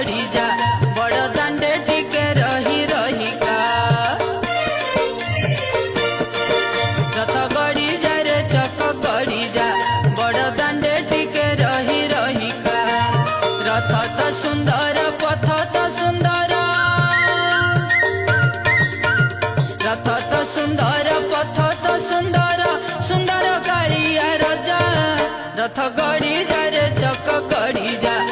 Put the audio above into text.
गड़ी जा बड़ दांडे टिके रही रही का रथ गड़ी जा रे चक गड़ी जा बड़ दांडे टिके रही रही का रथ तो सुंदर पथ तो सुंदर रथ तो सुंदर पथ तो सुंदर सुंदर कालिया रजा रथ गड़ी जा रे चक गड़ी जा